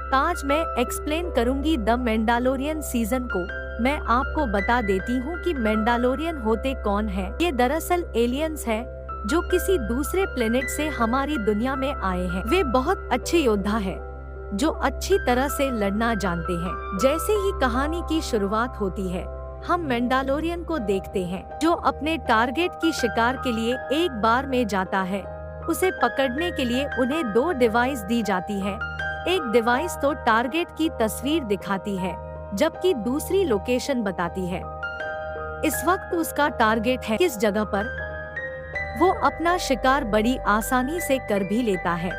आज मैं एक्सप्लेन करूंगी द मैंडालोरियन सीजन को। मैं आपको बता देती हूँ कि मैंडालोरियन होते कौन है। ये दरअसल एलियंस है जो किसी दूसरे प्लेनेट से हमारी दुनिया में आए हैं। वे बहुत अच्छे योद्धा है जो अच्छी तरह से लड़ना जानते हैं। जैसे ही कहानी की शुरुआत होती है, हम मैंडालोरियन को देखते हैं जो अपने टारगेट की शिकार के लिए एक बार में जाता है। उसे पकड़ने के लिए उन्हें 2 डिवाइस दी जाती है। एक डिवाइस तो टारगेट की तस्वीर दिखाती है, जबकि दूसरी लोकेशन बताती है। इस वक्त उसका टारगेट है किस जगह पर। वो अपना शिकार बड़ी आसानी से कर भी लेता है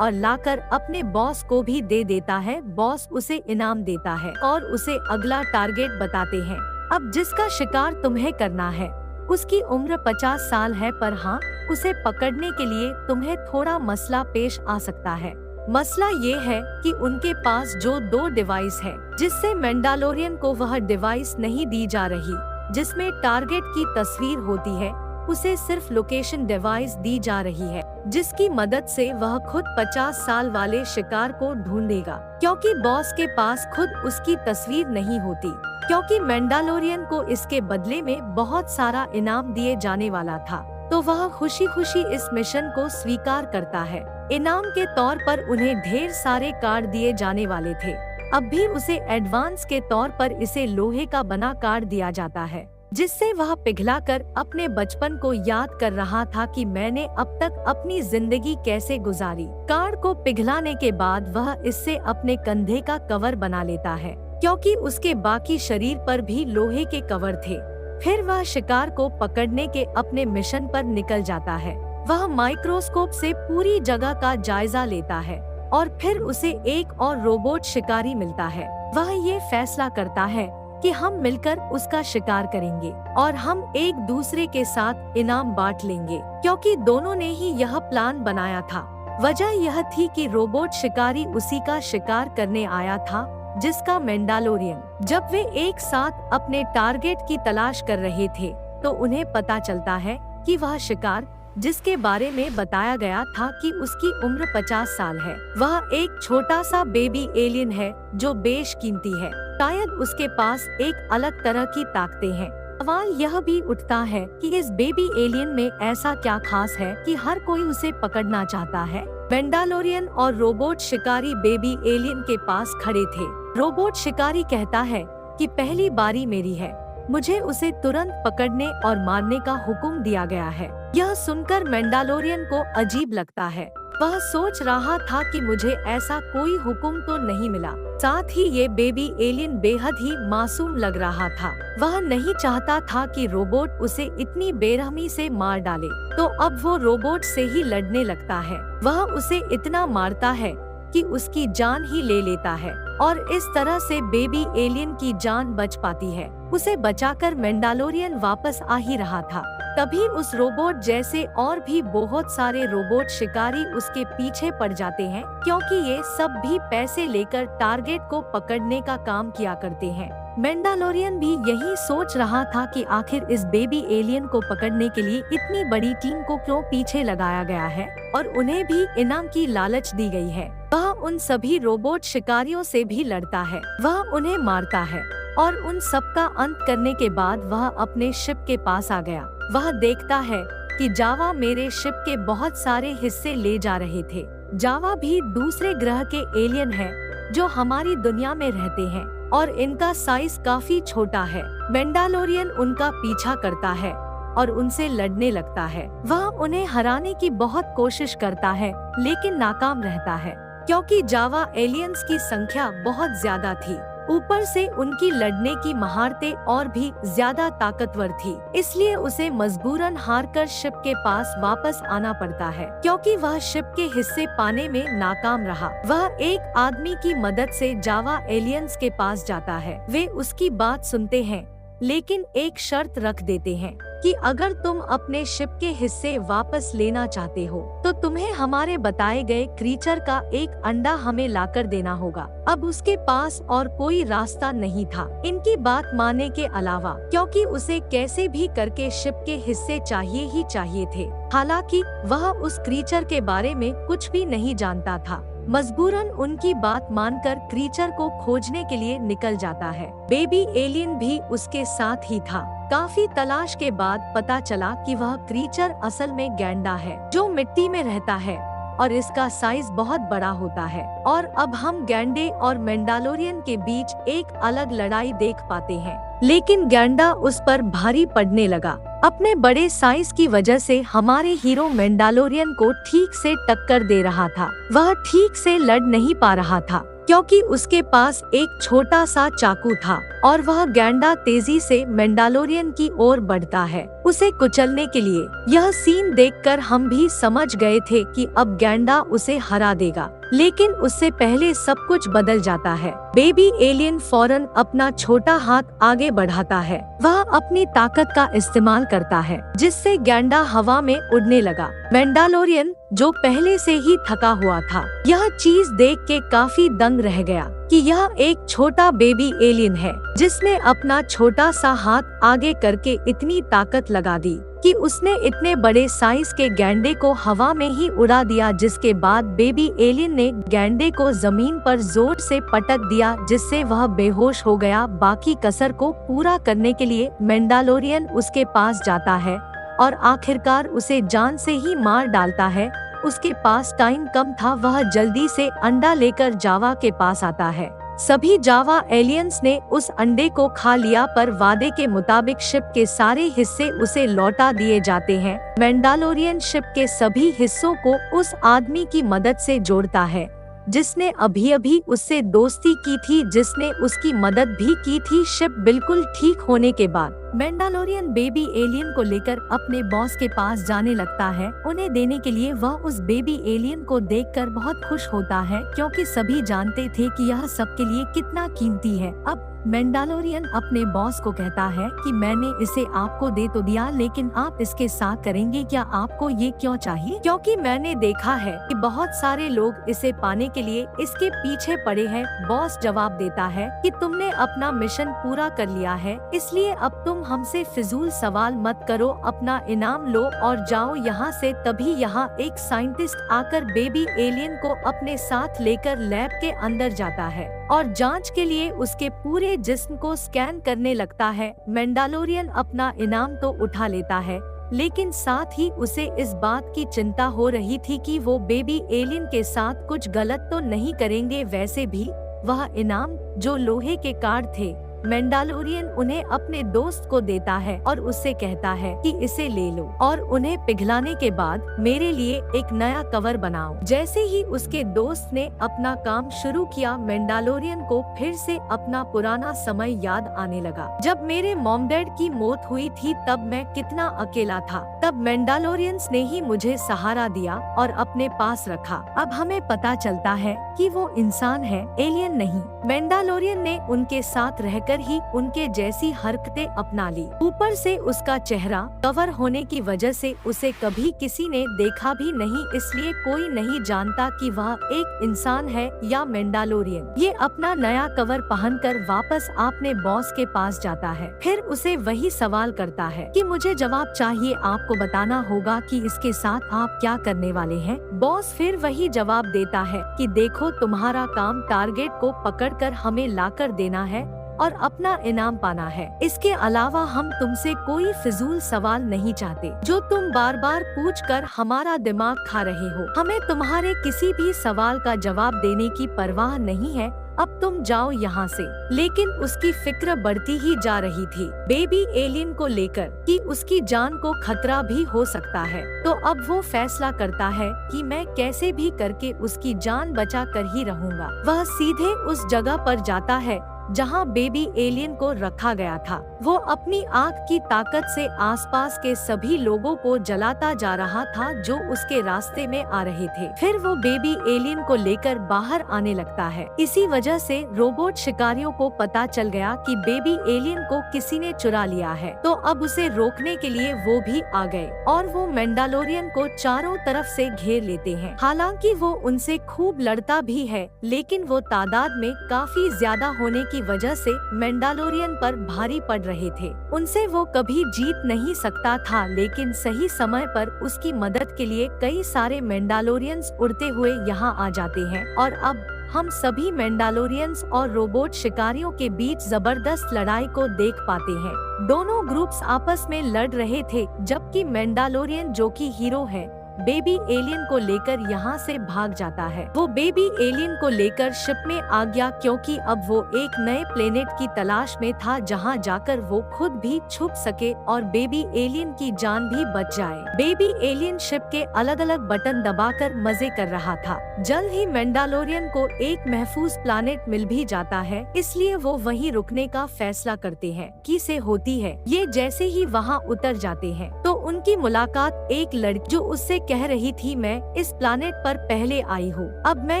और लाकर अपने बॉस को भी दे देता है। बॉस उसे इनाम देता है और उसे अगला टारगेट बताते हैं। अब जिसका शिकार तुम्हें करना है उसकी उम्र 50 साल है, पर हाँ, उसे पकड़ने के लिए तुम्हें थोड़ा मसला पेश आ सकता है। मसला ये है कि उनके पास जो 2 डिवाइस है, जिससे मैंडालोरियन को वह डिवाइस नहीं दी जा रही जिसमें टारगेट की तस्वीर होती है। उसे सिर्फ लोकेशन डिवाइस दी जा रही है, जिसकी मदद से वह खुद 50 साल वाले शिकार को ढूंढेगा, क्योंकि बॉस के पास खुद उसकी तस्वीर नहीं होती। क्योंकि मैंडालोरियन को इसके बदले में बहुत सारा इनाम दिए जाने वाला था, तो वह खुशी खुशी इस मिशन को स्वीकार करता है। इनाम के तौर पर उन्हें ढेर सारे कार्ड दिए जाने वाले थे। अब भी उसे एडवांस के तौर पर इसे लोहे का बना कार्ड दिया जाता है, जिससे वह पिघलाकर अपने बचपन को याद कर रहा था कि मैंने अब तक अपनी जिंदगी कैसे गुजारी। कार्ड को पिघलाने के बाद वह इससे अपने कंधे का कवर बना लेता है, क्योंकि उसके बाकी शरीर पर भी लोहे के कवर थे। फिर वह शिकार को पकड़ने के अपने मिशन पर निकल जाता है। वह माइक्रोस्कोप से पूरी जगह का जायजा लेता है और फिर उसे एक और रोबोट शिकारी मिलता है। वह ये फैसला करता है कि हम मिलकर उसका शिकार करेंगे और हम एक दूसरे के साथ इनाम बांट लेंगे, क्योंकि दोनों ने ही यह प्लान बनाया था। वजह यह थी कि रोबोट शिकारी उसी का शिकार करने आया था जिसका मैंडालोरियन। जब वे एक साथ अपने टारगेट की तलाश कर रहे थे, तो उन्हें पता चलता है कि वह शिकार जिसके बारे में बताया गया था कि उसकी उम्र 50 साल है, वह एक छोटा सा बेबी एलियन है जो बेशकीमती है। शायद उसके पास एक अलग तरह की ताकतें हैं। सवाल यह भी उठता है कि इस बेबी एलियन में ऐसा क्या खास है कि हर कोई उसे पकड़ना चाहता है। मैंडालोरियन और रोबोट शिकारी बेबी एलियन के पास खड़े थे। रोबोट शिकारी कहता है कि पहली बारी मेरी है, मुझे उसे तुरंत पकड़ने और मारने का हुक्म दिया गया है। यह सुनकर मैंडालोरियन को अजीब लगता है। वह सोच रहा था कि मुझे ऐसा कोई हुक्म तो नहीं मिला। साथ ही ये बेबी एलियन बेहद ही मासूम लग रहा था। वह नहीं चाहता था कि रोबोट उसे इतनी बेरहमी से मार डाले, तो अब वो रोबोट से ही लड़ने लगता है। वह उसे इतना मारता है कि उसकी जान ही ले लेता है और इस तरह से बेबी एलियन की जान बच पाती है। उसे बचाकर मैंडालोरियन वापस आ ही रहा था, तभी उस रोबोट जैसे और भी बहुत सारे रोबोट शिकारी उसके पीछे पड़ जाते हैं, क्योंकि ये सब भी पैसे लेकर टारगेट को पकड़ने का काम किया करते हैं। मैंडालोरियन भी यही सोच रहा था कि आखिर इस बेबी एलियन को पकड़ने के लिए इतनी बड़ी टीम को क्यों पीछे लगाया गया है और उन्हें भी इनाम की लालच दी गई है। वह उन सभी रोबोट शिकारियों से भी लड़ता है, वह उन्हें मारता है और उन सब का अंत करने के बाद वह अपने शिप के पास आ गया। वह देखता है कि जावा मेरे शिप के बहुत सारे हिस्से ले जा रहे थे। जावा भी दूसरे ग्रह के एलियन है जो हमारी दुनिया में रहते हैं और इनका साइज काफी छोटा है। मैंडालोरियन उनका पीछा करता है और उनसे लड़ने लगता है। वह उन्हें हराने की बहुत कोशिश करता है, लेकिन नाकाम रहता है, क्योंकि जावा एलियंस की संख्या बहुत ज्यादा थी। ऊपर से उनकी लड़ने की महारतें और भी ज्यादा ताकतवर थी, इसलिए उसे मजबूरन हारकर शिप के पास वापस आना पड़ता है, क्योंकि वह शिप के हिस्से पाने में नाकाम रहा। वह एक आदमी की मदद से जावा एलियंस के पास जाता है। वे उसकी बात सुनते हैं, लेकिन एक शर्त रख देते हैं कि अगर तुम अपने शिप के हिस्से वापस लेना चाहते हो, तो तुम्हें हमारे बताए गए क्रीचर का एक अंडा हमें लाकर देना होगा। अब उसके पास और कोई रास्ता नहीं था इनकी बात मानने के अलावा, क्योंकि उसे कैसे भी करके शिप के हिस्से चाहिए ही चाहिए थे। हालांकि वह उस क्रीचर के बारे में कुछ भी नहीं जानता था। मजबूरन उनकी बात मानकर क्रीचर को खोजने के लिए निकल जाता है। बेबी एलियन भी उसके साथ ही था। काफी तलाश के बाद पता चला कि वह क्रीचर असल में गैंडा है, जो मिट्टी में रहता है और इसका साइज बहुत बड़ा होता है। और अब हम गैंडे और मैंडालोरियन के बीच एक अलग लड़ाई देख पाते हैं, लेकिन गैंडा उस पर भारी पड़ने लगा। अपने बड़े साइज की वजह से हमारे हीरो मैंडालोरियन को ठीक से टक्कर दे रहा था। वह ठीक से लड़ नहीं पा रहा था क्योंकि उसके पास एक छोटा सा चाकू था और वह गैंडा तेजी से मैंडालोरियन की ओर बढ़ता है उसे कुचलने के लिए। यह सीन देखकर हम भी समझ गए थे कि अब गैंडा उसे हरा देगा, लेकिन उससे पहले सब कुछ बदल जाता है। बेबी एलियन फौरन अपना छोटा हाथ आगे बढ़ाता है। वह अपनी ताकत का इस्तेमाल करता है, जिससे गैंडा हवा में उड़ने लगा। मैंडालोरियन, जो पहले से ही थका हुआ था, यह चीज देख के काफी दंग रह गया कि यह एक छोटा बेबी एलियन है जिसने अपना छोटा सा हाथ आगे करके इतनी ताकत लगा दी कि उसने इतने बड़े साइज के गैंडे को हवा में ही उड़ा दिया। जिसके बाद बेबी एलियन ने गैंडे को जमीन पर जोर से पटक दिया, जिससे वह बेहोश हो गया। बाकी कसर को पूरा करने के लिए मैंडालोरियन उसके पास जाता है और आखिरकार उसे जान से ही मार डालता है। उसके पास टाइम कम था, वह जल्दी से अंडा लेकर जावा के पास आता है। सभी जावा एलियंस ने उस अंडे को खा लिया, पर वादे के मुताबिक शिप के सारे हिस्से उसे लौटा दिए जाते हैं। मैंडालोरियन शिप के सभी हिस्सों को उस आदमी की मदद से जोड़ता है जिसने अभी अभी उससे दोस्ती की थी, जिसने उसकी मदद भी की थी। शिप बिल्कुल ठीक होने के बाद मैंडालोरियन बेबी एलियन को लेकर अपने बॉस के पास जाने लगता है उन्हें देने के लिए। वह उस बेबी एलियन को देखकर बहुत खुश होता है क्योंकि सभी जानते थे कि यह सबके लिए कितना कीमती है। अब मैंडालोरियन अपने बॉस को कहता है कि मैंने इसे आपको दे तो दिया, लेकिन आप इसके साथ करेंगे क्या? आपको ये क्यों चाहिए? क्योंकि मैंने देखा है कि बहुत सारे लोग इसे पाने के लिए इसके पीछे पड़े हैं। बॉस जवाब देता है कि तुमने अपना मिशन पूरा कर लिया है, इसलिए अब तुम हमसे फिजूल सवाल मत करो, अपना इनाम लो और जाओ यहाँ से। तभी यहाँ एक साइंटिस्ट आकर बेबी एलियन को अपने साथ लेकर लैब के अंदर जाता है और जांच के लिए उसके पूरे जिस्म को स्कैन करने लगता है। मैंडालोरियन अपना इनाम तो उठा लेता है, लेकिन साथ ही उसे इस बात की चिंता हो रही थी कि वो बेबी एलियन के साथ कुछ गलत तो नहीं करेंगे। वैसे भी वह इनाम जो लोहे के कार्ड थे, मैंडालोरियन उन्हें अपने दोस्त को देता है और उससे कहता है कि इसे ले लो और उन्हें पिघलाने के बाद मेरे लिए एक नया कवर बनाओ। जैसे ही उसके दोस्त ने अपना काम शुरू किया, मैंडालोरियन को फिर से अपना पुराना समय याद आने लगा। जब मेरे मॉम डैड की मौत हुई थी तब मैं कितना अकेला था। तब मैंडालोरियंस ने ही मुझे सहारा दिया और अपने पास रखा। अब हमें पता चलता है कि वो इंसान है, एलियन नहीं। मैंडालोरियन ने उनके साथ रहकर ही उनके जैसी हरकतें अपना ली। ऊपर से उसका चेहरा कवर होने की वजह से उसे कभी किसी ने देखा भी नहीं, इसलिए कोई नहीं जानता कि वह एक इंसान है या मैंडालोरियन। ये अपना नया कवर पहनकर वापस अपने बॉस के पास जाता है। फिर उसे वही सवाल करता है कि मुझे जवाब चाहिए, आपको बताना होगा कि इसके साथ आप क्या करने वाले हैं। बॉस फिर वही जवाब देता है कि देखो, तुम्हारा काम टारगेट को पकड़कर हमें लाकर देना है और अपना इनाम पाना है। इसके अलावा हम तुमसे कोई फिजूल सवाल नहीं चाहते जो तुम बार बार पूछकर हमारा दिमाग खा रहे हो। हमें तुम्हारे किसी भी सवाल का जवाब देने की परवाह नहीं है, अब तुम जाओ यहाँ से। लेकिन उसकी फिक्र बढ़ती ही जा रही थी बेबी एलियन को लेकर कि उसकी जान को खतरा भी हो सकता है। तो अब वो फैसला करता है कि मैं कैसे भी करके उसकी जान बचा कर ही रहूँगा। वह सीधे उस जगह पर जाता है जहां बेबी एलियन को रखा गया था। वो अपनी आग की ताकत से आसपास के सभी लोगों को जलाता जा रहा था जो उसके रास्ते में आ रहे थे। फिर वो बेबी एलियन को लेकर बाहर आने लगता है। इसी वजह से रोबोट शिकारियों को पता चल गया कि बेबी एलियन को किसी ने चुरा लिया है, तो अब उसे रोकने के लिए वो भी आ गए और वो मैंडालोरियन को चारों तरफ से घेर लेते हैं। हालांकि वो उनसे खूब लड़ता भी है, लेकिन वो तादाद में काफी ज्यादा होने की की वजह से मैंडालोरियन पर भारी पड़ रहे थे। उनसे वो कभी जीत नहीं सकता था, लेकिन सही समय पर उसकी मदद के लिए कई सारे मैंडालोरियंस उड़ते हुए यहाँ आ जाते हैं और अब हम सभी मैंडालोरियंस और रोबोट शिकारियों के बीच जबरदस्त लड़ाई को देख पाते हैं। दोनों ग्रुप्स आपस में लड़ रहे थे, जबकि मैंडालोरियन जो कि हीरो है बेबी एलियन को लेकर यहाँ से भाग जाता है। वो बेबी एलियन को लेकर शिप में आ गया, क्योंकि अब वो एक नए प्लेनेट की तलाश में था जहाँ जाकर वो खुद भी छुप सके और बेबी एलियन की जान भी बच जाए। बेबी एलियन शिप के अलग अलग बटन दबाकर मजे कर रहा था। जल्द ही मैंडालोरियन को एक महफूज प्लानेट मिल भी जाता है, इसलिए वो वहीं रुकने का फैसला करते हैं कि से होती है। ये जैसे ही वहाँ उतर जाते हैं तो उनकी मुलाकात एक लड़की जो उससे कह रही थी, मैं इस प्लानेट पर पहले आई हूँ, अब मैं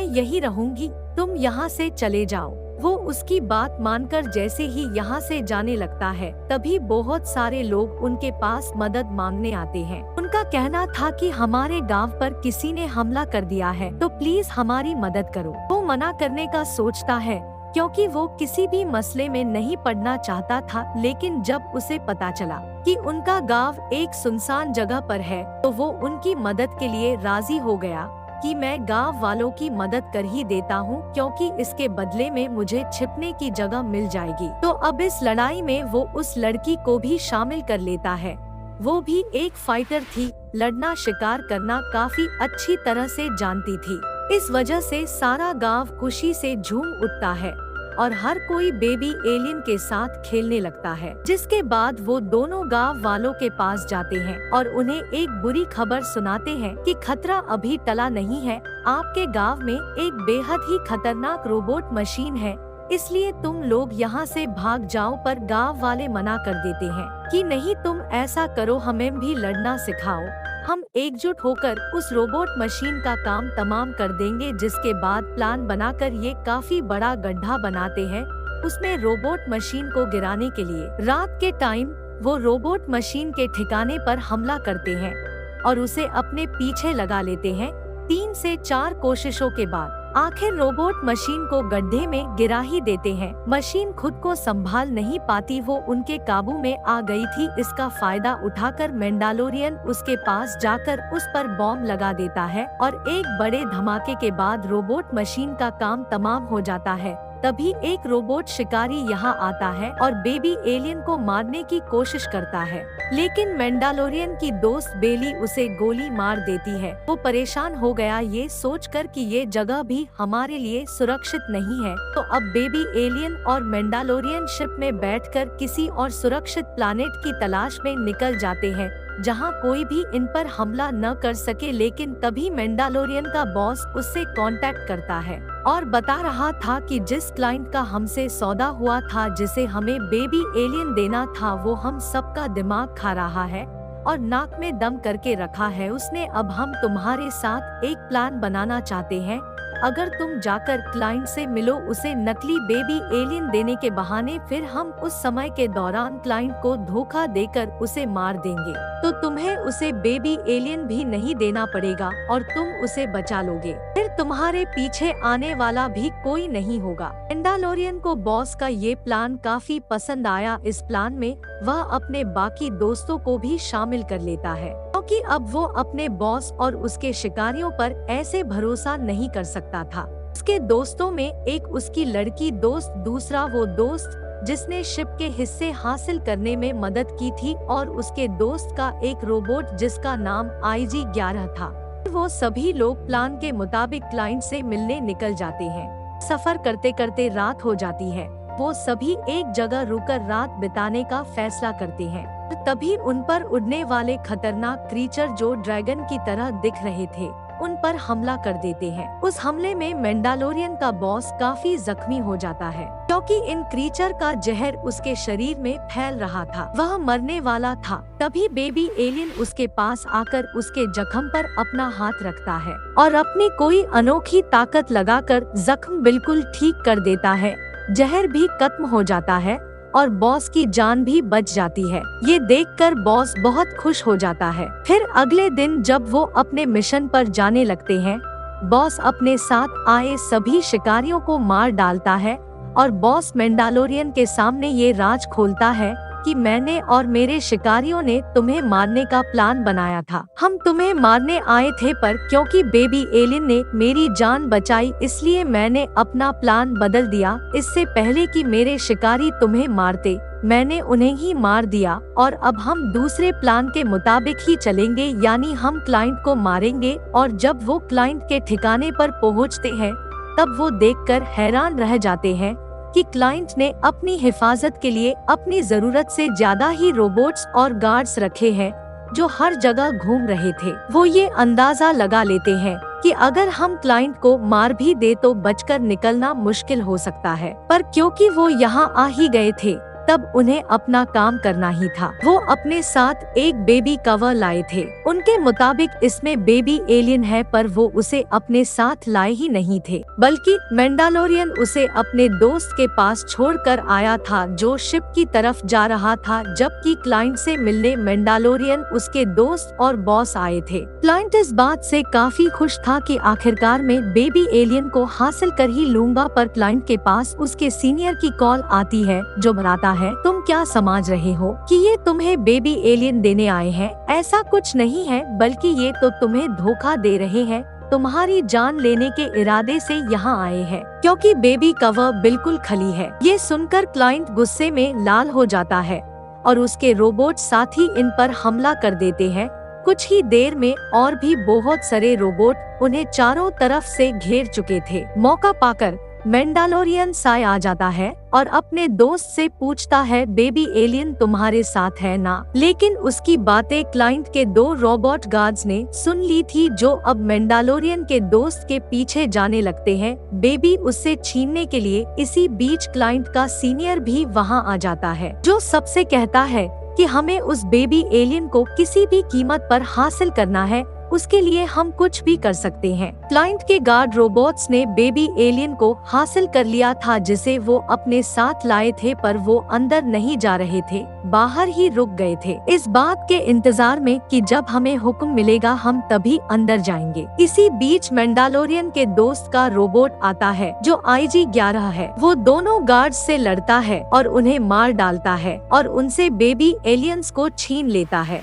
यही रहूंगी, तुम यहाँ से चले जाओ। वो उसकी बात मानकर जैसे ही यहाँ से जाने लगता है, तभी बहुत सारे लोग उनके पास मदद मांगने आते हैं। उनका कहना था कि हमारे गांव पर किसी ने हमला कर दिया है, तो प्लीज हमारी मदद करो। वो मना करने का सोचता है, क्योंकि वो किसी भी मसले में नहीं पड़ना चाहता था, लेकिन जब उसे पता चला कि उनका गांव एक सुनसान जगह पर है, तो वो उनकी मदद के लिए राजी हो गया कि मैं गांव वालों की मदद कर ही देता हूँ, क्योंकि इसके बदले में मुझे छिपने की जगह मिल जाएगी। तो अब इस लड़ाई में वो उस लड़की को भी शामिल कर लेता है। वो भी एक फाइटर थी, लड़ना शिकार करना काफी अच्छी तरह से जानती थी। इस वजह से सारा गांव खुशी से झूम उठता है और हर कोई बेबी एलियन के साथ खेलने लगता है। जिसके बाद वो दोनों गांव वालों के पास जाते हैं और उन्हें एक बुरी खबर सुनाते हैं कि खतरा अभी टला नहीं है। आपके गांव में एक बेहद ही खतरनाक रोबोट मशीन है, इसलिए तुम लोग यहाँ से भाग जाओ। पर गांव वाले मना कर देते हैं कि नहीं, तुम ऐसा करो, हमें भी लड़ना सिखाओ, हम एकजुट होकर उस रोबोट मशीन का काम तमाम कर देंगे। जिसके बाद प्लान बनाकर ये काफी बड़ा गड्ढा बनाते हैं उसमें रोबोट मशीन को गिराने के लिए। रात के टाइम वो रोबोट मशीन के ठिकाने पर हमला करते हैं और उसे अपने पीछे लगा लेते हैं। 3 से 4 कोशिशों के बाद आखिर रोबोट मशीन को गड्ढे में गिरा ही देते हैं। मशीन खुद को संभाल नहीं पाती, वो उनके काबू में आ गई थी। इसका फायदा उठाकर मैंडालोरियन उसके पास जाकर उस पर बॉम्ब लगा देता है और एक बड़े धमाके के बाद रोबोट मशीन का काम तमाम हो जाता है। तभी एक रोबोट शिकारी यहाँ आता है और बेबी एलियन को मारने की कोशिश करता है, लेकिन मैंडालोरियन की दोस्त बेली उसे गोली मार देती है। वो परेशान हो गया ये सोचकर कि ये जगह भी हमारे लिए सुरक्षित नहीं है। तो अब बेबी एलियन और मैंडालोरियन शिप में बैठकर किसी और सुरक्षित प्लानेट की तलाश में निकल जाते हैं जहां कोई भी इन पर हमला न कर सके। लेकिन तभी मैंडालोरियन का बॉस उससे कांटेक्ट करता है और बता रहा था कि जिस क्लाइंट का हमसे सौदा हुआ था, जिसे हमें बेबी एलियन देना था, वो हम सबका दिमाग खा रहा है और नाक में दम करके रखा है उसने। अब हम तुम्हारे साथ एक प्लान बनाना चाहते हैं। अगर तुम जाकर क्लाइंट से मिलो उसे नकली बेबी एलियन देने के बहाने, फिर हम उस समय के दौरान क्लाइंट को धोखा देकर उसे मार देंगे, तो तुम्हें उसे बेबी एलियन भी नहीं देना पड़ेगा और तुम उसे बचा लोगे। फिर तुम्हारे पीछे आने वाला भी कोई नहीं होगा। मैंडालोरियन को बॉस का ये प्लान काफी पसंद आया। इस प्लान में वह अपने बाकी दोस्तों को भी शामिल कर लेता है, क्योंकि अब वो अपने बॉस और उसके शिकारियों पर ऐसे भरोसा नहीं कर सकता था। उसके दोस्तों में एक उसकी लड़की दोस्त, दूसरा वो दोस्त जिसने शिप के हिस्से हासिल करने में मदद की थी, और उसके दोस्त का एक रोबोट जिसका नाम IG-11 था। वो सभी लोग प्लान के मुताबिक क्लाइंट से मिलने निकल जाते हैं। सफर करते करते रात हो जाती है। वो सभी एक जगह रुककर रात बिताने का फैसला करते हैं। तभी उन पर उड़ने वाले खतरनाक क्रीचर जो ड्रैगन की तरह दिख रहे थे, उन पर हमला कर देते हैं। उस हमले में मैंडालोरियन का बॉस काफी जख्मी हो जाता है, क्योंकि इन क्रीचर का जहर उसके शरीर में फैल रहा था। वह मरने वाला था। तभी बेबी एलियन उसके पास आकर उसके जख्म पर अपना हाथ रखता है और अपनी कोई अनोखी ताकत लगाकर जख्म बिल्कुल ठीक कर देता है। जहर भी खत्म हो जाता है और बॉस की जान भी बच जाती है। ये देखकर बॉस बहुत खुश हो जाता है। फिर अगले दिन जब वो अपने मिशन पर जाने लगते हैं, बॉस अपने साथ आए सभी शिकारियों को मार डालता है और बॉस मैंडालोरियन के सामने ये राज खोलता है कि मैंने और मेरे शिकारियों ने तुम्हें मारने का प्लान बनाया था। हम तुम्हें मारने आए थे, पर क्योंकि बेबी एलियन ने मेरी जान बचाई इसलिए मैंने अपना प्लान बदल दिया। इससे पहले कि मेरे शिकारी तुम्हें मारते मैंने उन्हें ही मार दिया और अब हम दूसरे प्लान के मुताबिक ही चलेंगे, यानी हम क्लाइंट को मारेंगे और जब वो क्लाइंट के ठिकाने पर पहुंचते हैं तब वो देखकर हैरान रह जाते हैं कि क्लाइंट ने अपनी हिफाजत के लिए अपनी जरूरत से ज्यादा ही रोबोट्स और गार्ड्स रखे हैं जो हर जगह घूम रहे थे। वो ये अंदाजा लगा लेते हैं कि अगर हम क्लाइंट को मार भी दे तो बचकर निकलना मुश्किल हो सकता है, पर क्योंकि वो यहाँ आ ही गए थे तब उन्हें अपना काम करना ही था। वो अपने साथ एक बेबी कवर लाए थे। उनके मुताबिक इसमें बेबी एलियन है, पर वो उसे अपने साथ लाए ही नहीं थे, बल्कि मैंडालोरियन उसे अपने दोस्त के पास छोड़कर आया था जो शिप की तरफ जा रहा था, जबकि क्लाइंट से मिलने मैंडालोरियन उसके दोस्त और बॉस आए थे। क्लाइंट इस बात से काफी खुश था कि आखिरकार में बेबी एलियन को हासिल कर ही लूंगा, पर क्लाइंट के पास उसके सीनियर की कॉल आती है जो बताता है तुम क्या समझ रहे हो कि ये तुम्हें बेबी एलियन देने आए हैं? ऐसा कुछ नहीं है, बल्कि ये तो तुम्हें धोखा दे रहे हैं। तुम्हारी जान लेने के इरादे से यहाँ आए हैं क्योंकि बेबी कवर बिल्कुल खली है। ये सुनकर क्लाइंट गुस्से में लाल हो जाता है और उसके रोबोट साथी इन पर हमला कर देते हैं। कुछ ही देर में और भी बहुत सारे रोबोट उन्हें चारों तरफ से घेर चुके थे। मौका पाकर मैंडालोरियन साय आ जाता है और अपने दोस्त से पूछता है बेबी एलियन तुम्हारे साथ है ना? लेकिन उसकी बातें क्लाइंट के 2 रोबोट गार्ड्स ने सुन ली थी जो अब मैंडालोरियन के दोस्त के पीछे जाने लगते हैं बेबी उससे छीनने के लिए। इसी बीच क्लाइंट का सीनियर भी वहां आ जाता है जो सबसे कहता है कि हमें उस बेबी एलियन को किसी भी कीमत पर हासिल करना है, उसके लिए हम कुछ भी कर सकते हैं। क्लाइंट के गार्ड रोबोट्स ने बेबी एलियन को हासिल कर लिया था जिसे वो अपने साथ लाए थे, पर वो अंदर नहीं जा रहे थे, बाहर ही रुक गए थे, इस बात के इंतजार में कि जब हमें हुक्म मिलेगा हम तभी अंदर जाएंगे। इसी बीच मैंडालोरियन के दोस्त का रोबोट आता है जो IG-11 है। वो दोनों गार्ड्स से लड़ता है और उन्हें मार डालता है और उनसे बेबी एलियंस को छीन लेता है।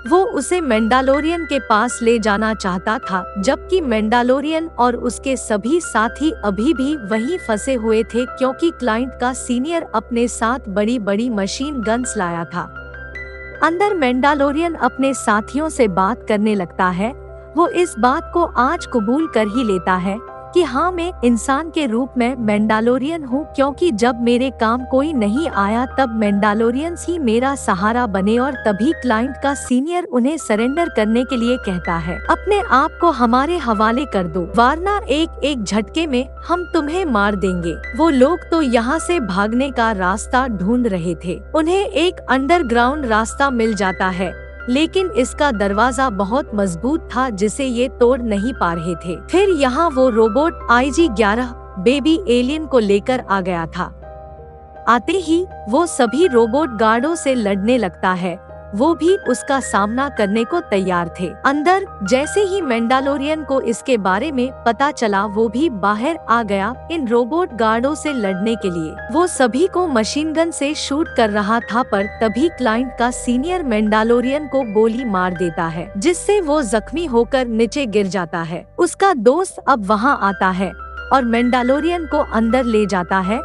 वो उसे मैंडालोरियन के पास ले जाना चाहता था, जबकि मैंडालोरियन और उसके सभी साथी अभी भी वहीं फंसे हुए थे क्योंकि क्लाइंट का सीनियर अपने साथ बड़ी बड़ी मशीन गन्स लाया था। अंदर मैंडालोरियन अपने साथियों से बात करने लगता है। वो इस बात को आज कबूल कर ही लेता है कि हाँ, मैं इंसान के रूप में मैंडालोरियन हूँ, क्योंकि जब मेरे काम कोई नहीं आया तब मैंडालोरियंस ही मेरा सहारा बने। और तभी क्लाइंट का सीनियर उन्हें सरेंडर करने के लिए कहता है अपने आप को हमारे हवाले कर दो, वरना एक एक झटके में हम तुम्हें मार देंगे। वो लोग तो यहाँ से भागने का रास्ता ढूंढ रहे थे। उन्हें एक अंडरग्राउंड रास्ता मिल जाता है, लेकिन इसका दरवाजा बहुत मजबूत था जिसे ये तोड़ नहीं पा रहे थे। फिर यहाँ वो रोबोट IG-11 बेबी एलियन को लेकर आ गया था। आते ही वो सभी रोबोट गार्डों से लड़ने लगता है। वो भी उसका सामना करने को तैयार थे। अंदर जैसे ही मैंडालोरियन को इसके बारे में पता चला वो भी बाहर आ गया इन रोबोट गार्डों से लड़ने के लिए। वो सभी को मशीन गन से शूट कर रहा था, पर तभी क्लाइंट का सीनियर मैंडालोरियन को गोली मार देता है जिससे वो जख्मी होकर नीचे गिर जाता है। उसका दोस्त अब वहाँ आता है और मैंडालोरियन को अंदर ले जाता है।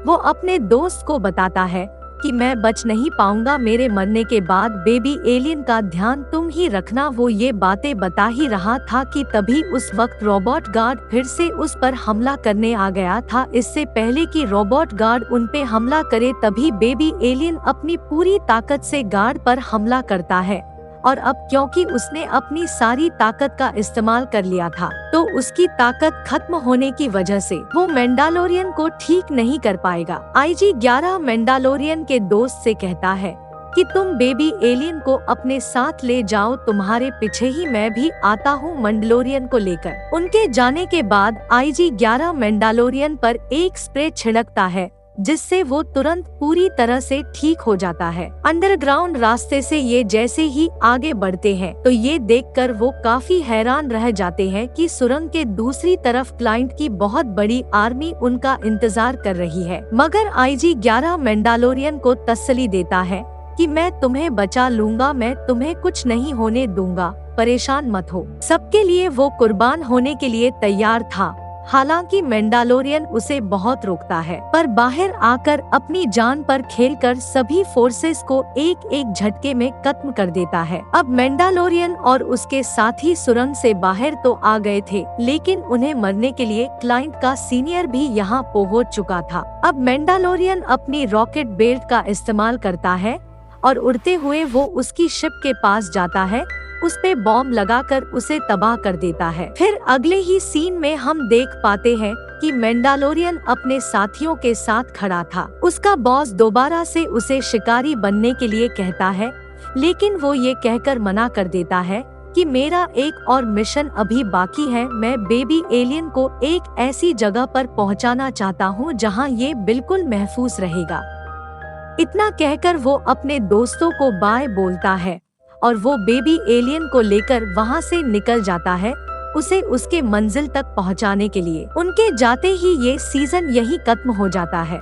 वो अपने दोस्त को बताता है कि मैं बच नहीं पाऊंगा, मेरे मरने के बाद बेबी एलियन का ध्यान तुम ही रखना। वो ये बातें बता ही रहा था कि तभी उस वक्त रोबोट गार्ड फिर से उस पर हमला करने आ गया था। इससे पहले कि रोबोट गार्ड उन पे हमला करे तभी बेबी एलियन अपनी पूरी ताकत से गार्ड पर हमला करता है, और अब क्योंकि उसने अपनी सारी ताकत का इस्तेमाल कर लिया था तो उसकी ताकत खत्म होने की वजह से वो मैंडालोरियन को ठीक नहीं कर पाएगा। IG-11 मैंडालोरियन के दोस्त से कहता है कि तुम बेबी एलियन को अपने साथ ले जाओ, तुम्हारे पीछे ही मैं भी आता हूँ मैंडालोरियन को लेकर। उनके जाने के बाद IG-11 मैंडालोरियन पर एक स्प्रे छिड़कता है जिससे वो तुरंत पूरी तरह से ठीक हो जाता है। अंडरग्राउंड रास्ते से ये जैसे ही आगे बढ़ते हैं तो ये देखकर वो काफी हैरान रह जाते हैं कि सुरंग के दूसरी तरफ क्लाइंट की बहुत बड़ी आर्मी उनका इंतजार कर रही है। मगर IG-11 मैंडालोरियन को तसल्ली देता है कि मैं तुम्हें बचा लूंगा, मैं तुम्हें कुछ नहीं होने दूंगा, परेशान मत हो। सबके लिए वो कुर्बान होने के लिए तैयार था। हालांकि मैंडालोरियन उसे बहुत रोकता है, पर बाहर आकर अपनी जान पर खेलकर सभी फोर्सेस को एक एक झटके में खत्म कर देता है। अब मैंडालोरियन और उसके साथी सुरंग से बाहर तो आ गए थे, लेकिन उन्हें मरने के लिए क्लाइंट का सीनियर भी यहाँ पहुँच चुका था। अब मैंडालोरियन अपनी रॉकेट बेल्ट का इस्तेमाल करता है और उड़ते हुए वो उसकी शिप के पास जाता है, उस पे बॉम्ब लगाकर उसे तबाह कर देता है। फिर अगले ही सीन में हम देख पाते हैं कि मैंडालोरियन अपने साथियों के साथ खड़ा था। उसका बॉस दोबारा से उसे शिकारी बनने के लिए कहता है, लेकिन वो ये कहकर मना कर देता है कि मेरा एक और मिशन अभी बाकी है। मैं बेबी एलियन को एक ऐसी जगह पर पहुंचाना चाहता हूं जहां ये बिल्कुल महफूज रहेगा। इतना कहकर वो अपने दोस्तों को बाय बोलता है और वो बेबी एलियन को लेकर वहाँ से निकल जाता है, उसे उसके मंजिल तक पहुँचाने के लिए। उनके जाते ही ये सीजन यही खत्म हो जाता है।